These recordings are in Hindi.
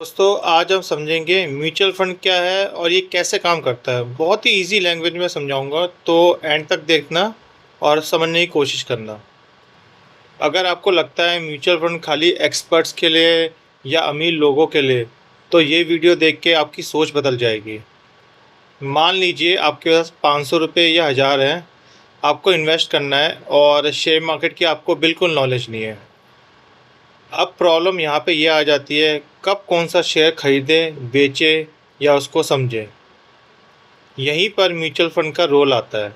दोस्तों आज हम समझेंगे म्यूचुअल फंड क्या है और ये कैसे काम करता है। बहुत ही इजी लैंग्वेज में समझाऊंगा, तो एंड तक देखना और समझने की कोशिश करना। अगर आपको लगता है म्यूचुअल फंड खाली एक्सपर्ट्स के लिए या अमीर लोगों के लिए, तो ये वीडियो देख के आपकी सोच बदल जाएगी। मान लीजिए आपके पास 500 रुपये या 1000 हैं, आपको इन्वेस्ट करना है और शेयर मार्केट की आपको बिल्कुल नॉलेज नहीं है। अब प्रॉब्लम यहाँ पे ये आ जाती है, कब कौन सा शेयर खरीदें, बेचें या उसको समझें। यहीं पर म्यूचुअल फंड का रोल आता है।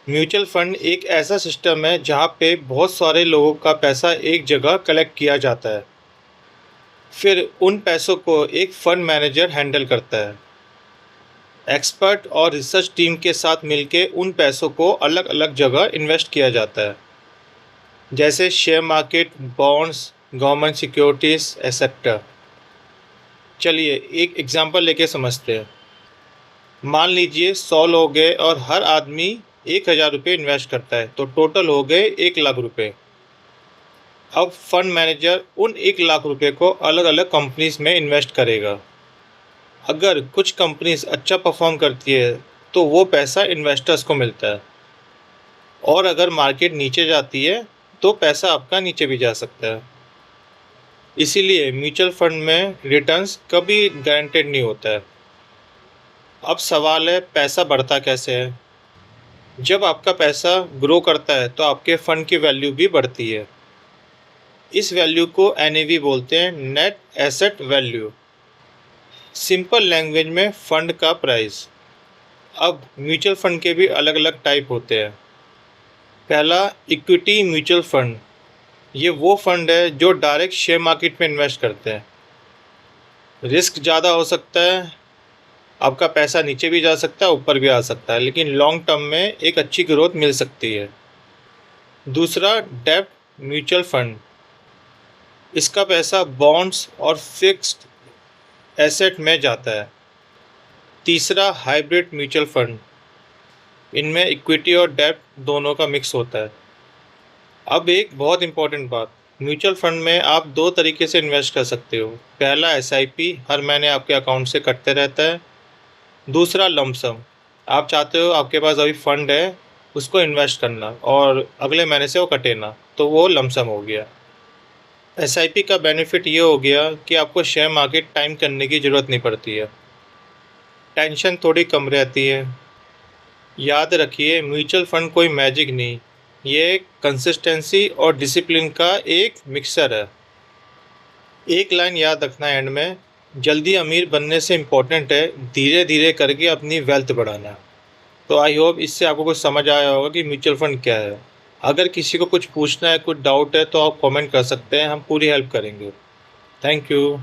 म्यूचुअल फंड एक ऐसा सिस्टम है जहाँ पे बहुत सारे लोगों का पैसा एक जगह कलेक्ट किया जाता है। फिर उन पैसों को एक फंड मैनेजर हैंडल करता है। एक्सपर्ट और रिसर्च टीम के साथ मिलके उन पैसों को अलग अलग जगह इन्वेस्ट किया जाता है, जैसे share market, bonds, government securities etcetera. चलिए एक एग्जांपल लेके समझते हैं। मान लीजिए 100 लोग गए और हर आदमी 1000 रुपये इन्वेस्ट करता है, तो टोटल हो गए 1 लाख रुपये। अब फंड मैनेजर उन 1 लाख रुपये को अलग अलग कंपनीज में इन्वेस्ट करेगा। अगर कुछ कंपनीज अच्छा परफॉर्म करती है तो वो पैसा इन्वेस्टर्स को मिलता है, और अगर मार्केट नीचे जाती है तो पैसा आपका नीचे भी जा सकता है। इसीलिए म्यूचुअल फंड में रिटर्न्स कभी गारंटेड नहीं होता है। अब सवाल है, पैसा बढ़ता कैसे है? जब आपका पैसा ग्रो करता है तो आपके फंड की वैल्यू भी बढ़ती है। इस वैल्यू को NAV बोलते हैं, net asset value. Simple language में फंड का प्राइस। अब म्यूचुअल फंड के भी अलग अलग टाइप होते हैं। पहला, इक्विटी म्यूचुअल फंड। ये वो फंड है जो डायरेक्ट शेयर मार्केट में इन्वेस्ट करते हैं। रिस्क ज़्यादा हो सकता है, आपका पैसा नीचे भी जा सकता है, ऊपर भी आ सकता है, लेकिन लॉन्ग टर्म में एक अच्छी ग्रोथ मिल सकती है। दूसरा, डेब्ट म्यूचुअल फंड। इसका पैसा बॉन्ड्स और फिक्स्ड एसेट में जाता है। तीसरा, हाइब्रिड म्यूचुअल फंड। इनमें इक्विटी और डेब्ट दोनों का मिक्स होता है। अब एक बहुत इम्पोर्टेंट बात, म्यूचुअल फंड में आप दो तरीके से इन्वेस्ट कर सकते हो। पहला, SIP, हर महीने आपके अकाउंट से कटते रहता है। दूसरा, लमसम, आप चाहते हो आपके पास अभी फंड है, उसको इन्वेस्ट करना और अगले महीने से वो कटे ना, तो वो लमसम हो गया। SIP का बेनिफिट ये हो गया कि आपको शेयर मार्केट टाइम करने की ज़रूरत नहीं पड़ती है, टेंशन थोड़ी कम रहती है। याद रखिए, म्यूचुअल फंड कोई मैजिक नहीं, ये कंसिस्टेंसी और डिसिप्लिन का एक मिक्सचर है। एक लाइन याद रखना एंड में, जल्दी अमीर बनने से इम्पोर्टेंट है धीरे धीरे करके अपनी वेल्थ बढ़ाना। तो आई होप इससे आपको कुछ समझ आया होगा कि म्यूचुअल फंड क्या है। अगर किसी को कुछ पूछना है, कुछ डाउट है, तो आप कमेंट कर सकते हैं, हम पूरी हेल्प करेंगे। Thank you.